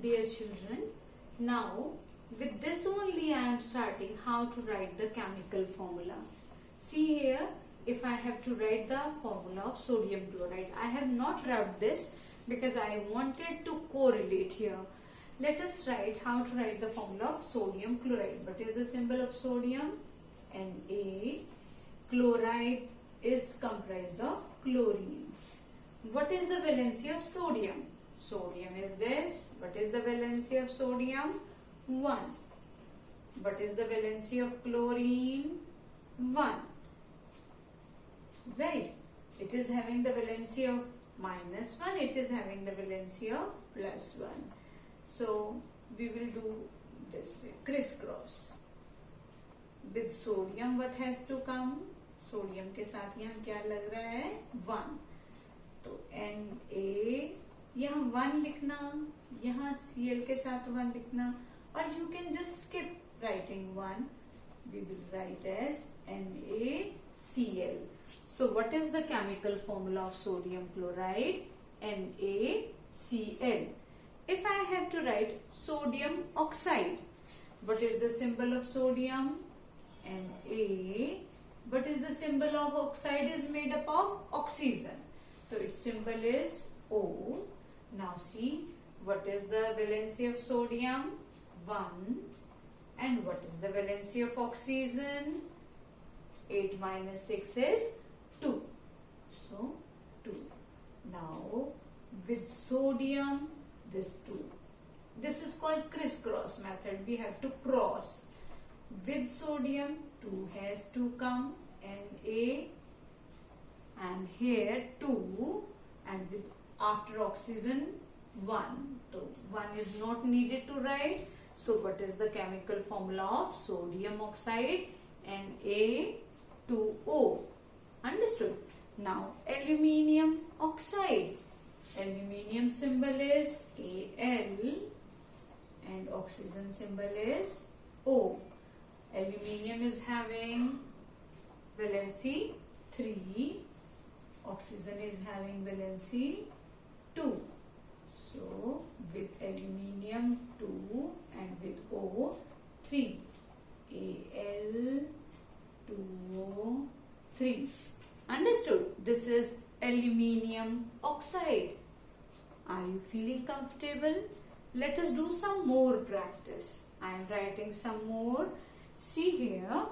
Dear children, now with this only I am starting how to write the chemical formula. See here, if I have to write the formula of sodium chloride, I have not wrote this because I wanted to correlate here. Let us write how to write the formula of sodium chloride. What is the symbol of sodium? Na. Chloride is comprised of chlorine. What is the valency of sodium? Sodium is this. What is the valency of sodium? 1. What is the valency of chlorine? 1. Right. It is having the valency of -1. It is having the valency of +1. So, we will do this way. Crisscross. With sodium, what has to come? Sodium के साथ यहाँ क्या लग रहा है? 1. तो Na, यहाँ 1 लिखना, यहाँ Cl के साथ 1 लिखना, और you can just skip writing 1. We will write as NaCl. So what is the chemical formula of sodium chloride? NaCl. If I have to write sodium oxide, what is the symbol of sodium? Na. What is the symbol of oxide? Is made up of oxygen. So its symbol is O. Now see, what is the valency of sodium? 1. And what is the valency of oxygen? 8 minus 6 is 2. So 2. Now with sodium, this 2. This is called crisscross method. We have to cross. With sodium, 2 has to come, Na, and here 2, and with after oxygen 1. So 1 is not needed to write. So what is the chemical formula of sodium oxide? Na2O. Understood? Now aluminium oxide. Aluminium symbol is Al and oxygen symbol is O. Aluminium is having valency 3, oxygen is having valency 2. So with aluminium 2 and with O 3. Al2O 3. Understood? This is aluminium oxide. Are you feeling comfortable? Let us do some more practice. I am writing some more. See here,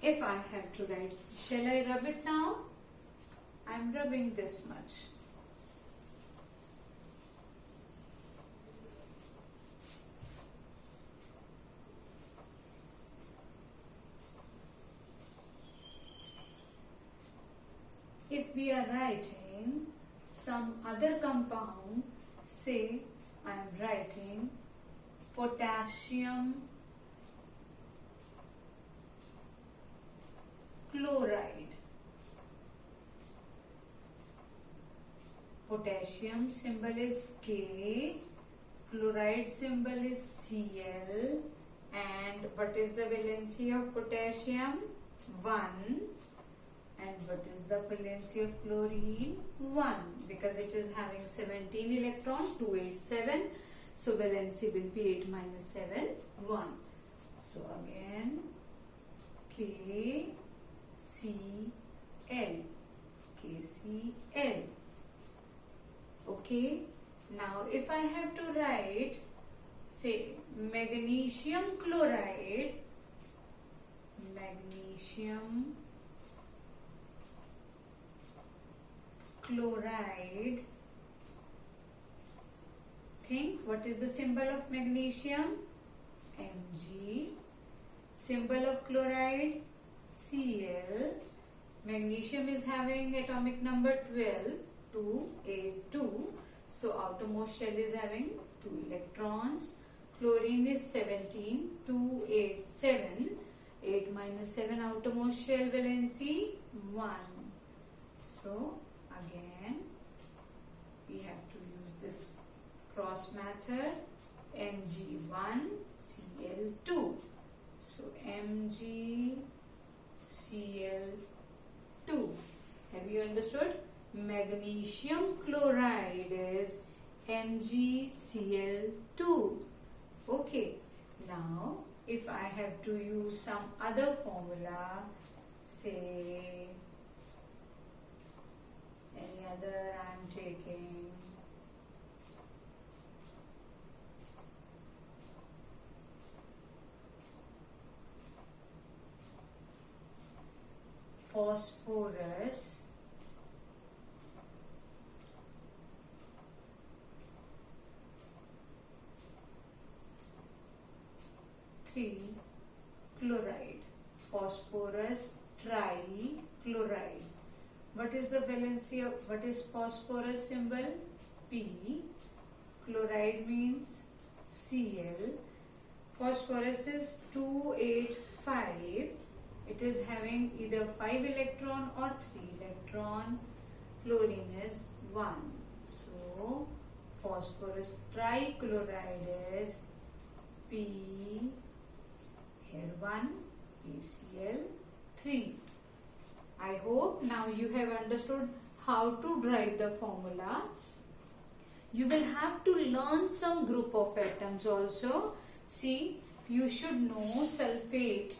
if I have to write, shall I rub it now? I am rubbing this much. If we are writing some other compound, say I am writing potassium chloride. Potassium symbol is K, chloride symbol is Cl, and what is the valency of potassium? 1. And what is the valency of chlorine? 1. Because it is having 17 electrons, 287. So valency will be 8 minus 7, 1. So again, KCl. KCl. Okay. Now if I have to write, say, magnesium chloride. Magnesium chloride. Think, what is the symbol of magnesium? Mg. Symbol of chloride? Cl. Magnesium is having atomic number 12, 282. So outermost shell is having 2 electrons. Chlorine is 17, 287. 8 minus 7 outermost shell valency 1. So again we have to use this cross method. Mg1 Cl2. So Mg Cl2. Have you understood? Magnesium chloride is MgCl2. Okay, now if I have to use some other formula, say any other I am taking, phosphorus, chloride, phosphorus trichloride. What is the valency of, what is phosphorus symbol? P. Chloride means Cl. Phosphorus is 285. It is having either 5 electron or 3 electron. Chlorine is 1. So, phosphorus trichloride is P, here 1, PCl3. I hope now you have understood how to write the formula. You will have to learn some group of atoms also. See, you should know sulfate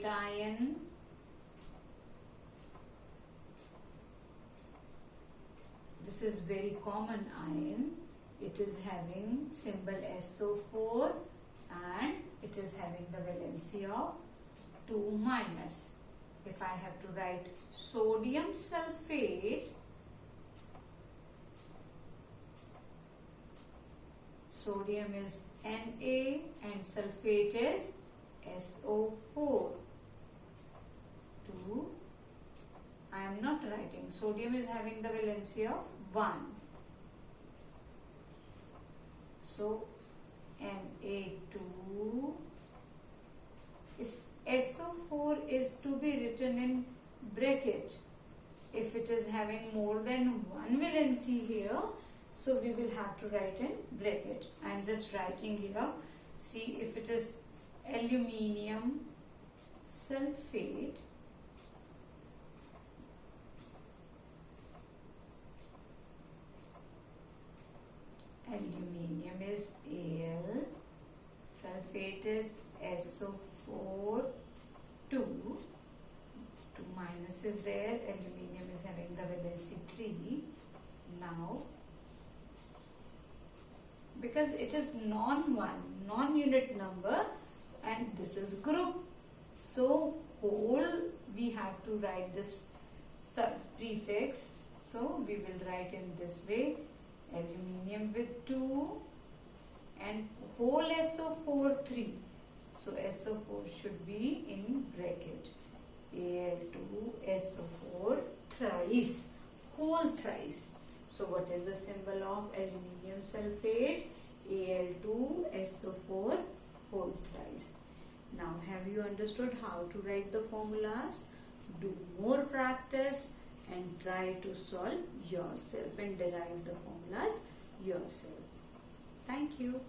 ion, this is very common ion. It is having symbol SO4 and it is having the valency of 2 minus. If I have to write sodium sulfate, sodium is Na and sulfate is SO4. 2. I am not writing. Sodium is having the valency of 1. So, Na2 is SO4 is to be written in bracket. If it is having more than one valency here, so we will have to write in bracket. I am just writing here. See, if it is aluminium sulfate, aluminium is Al, sulfate is SO4, 2 minus is there, aluminium is having the valency 3. Now, because it is non-unit number and this is group, so whole we have to write this prefix, so we will write in this way, aluminium with 2 and whole SO4 3. So SO4 should be in bracket. Al2SO4 thrice, whole thrice. So what is the symbol of aluminium sulfate? Al2SO4 whole thrice. Now have you understood how to write the formulas? Do more practice and try to solve yourself and derive the formulas yourself. Thank you.